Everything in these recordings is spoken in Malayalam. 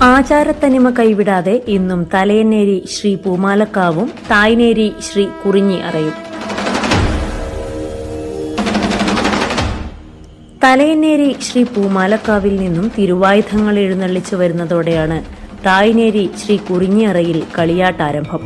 ആചാരത്തനിമ കൈവിടാതെ ഇന്നും തലയന്നേരി ശ്രീ പൂമാലക്കാവും തായ്നേരി ശ്രീ കുറിഞ്ഞി അറയും. തലയന്നേരി ശ്രീ പൂമാലക്കാവിൽ നിന്നും തിരുവായുധങ്ങൾ എഴുന്നള്ളിച്ചു വരുന്നതോടെയാണ് തായ്നേരി ശ്രീ കുറിഞ്ഞി അറയിൽ കളിയാട്ടാരംഭം.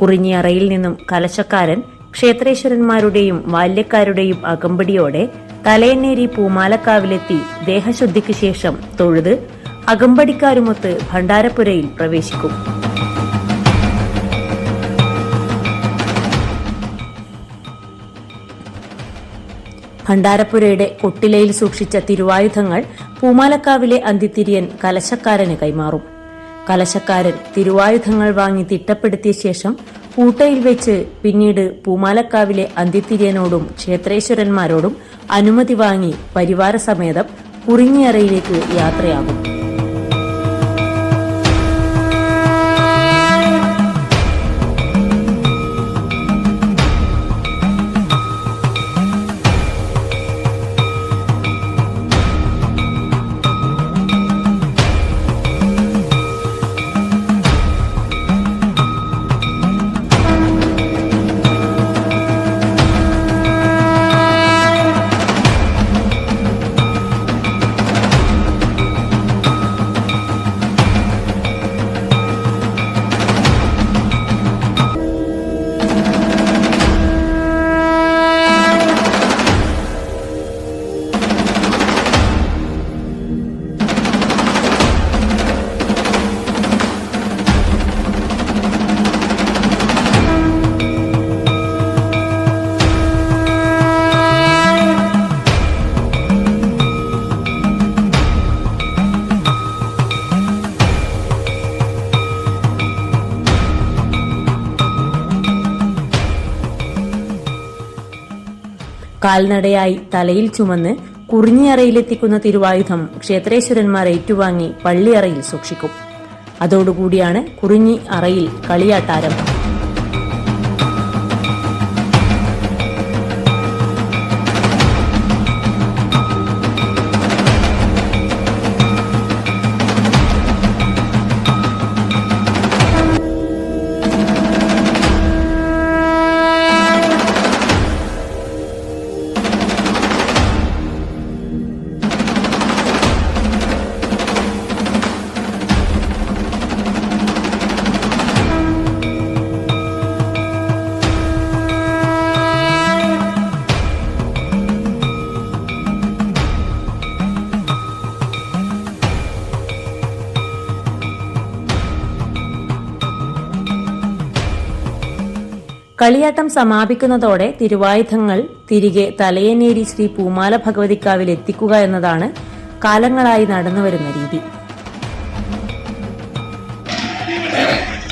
കുറിഞ്ഞിയറയിൽ നിന്നും കലശക്കാരൻ ക്ഷേത്രേശ്വരന്മാരുടെയും ബാല്യക്കാരുടെയും അകമ്പടിയോടെ തലയന്നേരി പൂമാലക്കാവിലെത്തി ദേഹശുദ്ധിക്ക് ശേഷം തൊഴുത് അകമ്പടിക്കാരുമൊത്ത് ഭണ്ഡാരപ്പുരയിൽ പ്രവേശിക്കും. ഭണ്ഡാരപ്പുരയുടെ കൊട്ടിലയിൽ സൂക്ഷിച്ച തിരുവായുധങ്ങൾ പൂമാലക്കാവിലെ അന്തിതിരിയൻ കലശക്കാരന് കൈമാറും. കലശക്കാരൻ തിരുവായുധങ്ങൾ വാങ്ങി തിട്ടപ്പെടുത്തിയ ശേഷം കൂട്ടയിൽ വെച്ച് പിന്നീട് പൂമാലക്കാവിലെ അന്തിതിരിയനോടും ക്ഷേത്രേശ്വരന്മാരോടും അനുമതി വാങ്ങി പരിവാരസമേതം കുറിഞ്ഞിയറയിലേക്ക് യാത്രയാകും. കാൽനടയായി തലയിൽ ചുമന്ന് കുറിഞ്ഞിയറയിലെത്തിക്കുന്ന തിരുവായുധം ക്ഷേത്രേശ്വരന്മാർ ഏറ്റുവാങ്ങി പള്ളിയറയിൽ സൂക്ഷിക്കും. അതോടുകൂടിയാണ് കുറിഞ്ഞി അറയിൽ കളിയാട്ടാരംഭം. കളിയാട്ടം സമാപിക്കുന്നതോടെ തിരുവായുധങ്ങൾ തിരികെ തലയന്നേരി ശ്രീ പൂമാല ഭഗവതിക്കാവിൽ എത്തിക്കുക എന്നതാണ് കാലങ്ങളായി നടന്നുവരുന്ന രീതി.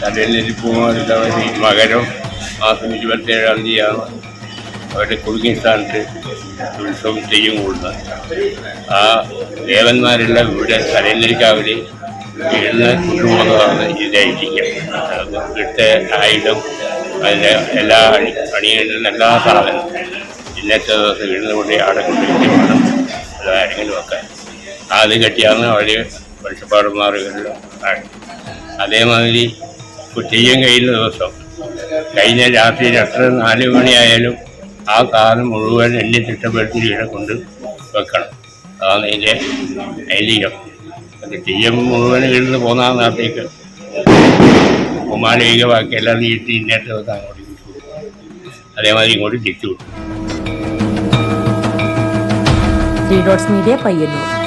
തലയന്നേരി പൂമാലക്കാവിൽ മകരം മാസം 27-ാം തീയതിയാണ് അവരുടെ കുടുങ്ങിയ സ്ഥാനത്ത് ഉത്സവം തെയ്യം കൂടുന്നത്. ആ ദേവന്മാരെല്ലാം ഇവിടെ തലയന്നേരിക്കാവിൽ ഇരുന്ന് കൊണ്ടുപോകുന്നതാണ് ഇതായിരിക്കും. ഇവിടുത്തെ ആയുധം, അതിൻ്റെ എല്ലാ അണികളിലും എല്ലാ സാധനവും ഇന്നത്തെ ദിവസം വീടിന് കൊണ്ട് അവിടെ കൊണ്ടുപോയി വേണം കാര്യങ്ങളും വെക്കാൻ. അത് കെട്ടിയാണ് അവർ വെളിച്ചപ്പാടന്മാറുകളിലും. അതേമാതിരി തെയ്യം കഴിയുന്ന ദിവസം കഴിഞ്ഞ രാത്രി 4 മണിയായാലും ആ കാലം മുഴുവൻ എണ്ണി തിട്ടപ്പെടുത്തി ഇവിടെ കൊണ്ട് വെക്കണം. അതാണ് അതിൻ്റെ ഐതിഹ്യം. അത് തെയ്യം മുഴുവൻ വീട്ടിൽ പോകുന്ന നാട്ടിലേക്ക് പൂമാലയിക ബാക്കി എല്ലാം നീട്ടി ഇന്നത്തെ ദിവസം അങ്ങോട്ട് അതേമാതിരി ഇങ്ങോട്ട് തിരിച്ചു വിട്ടു. മീഡിയ പയ്യന്നൂർ.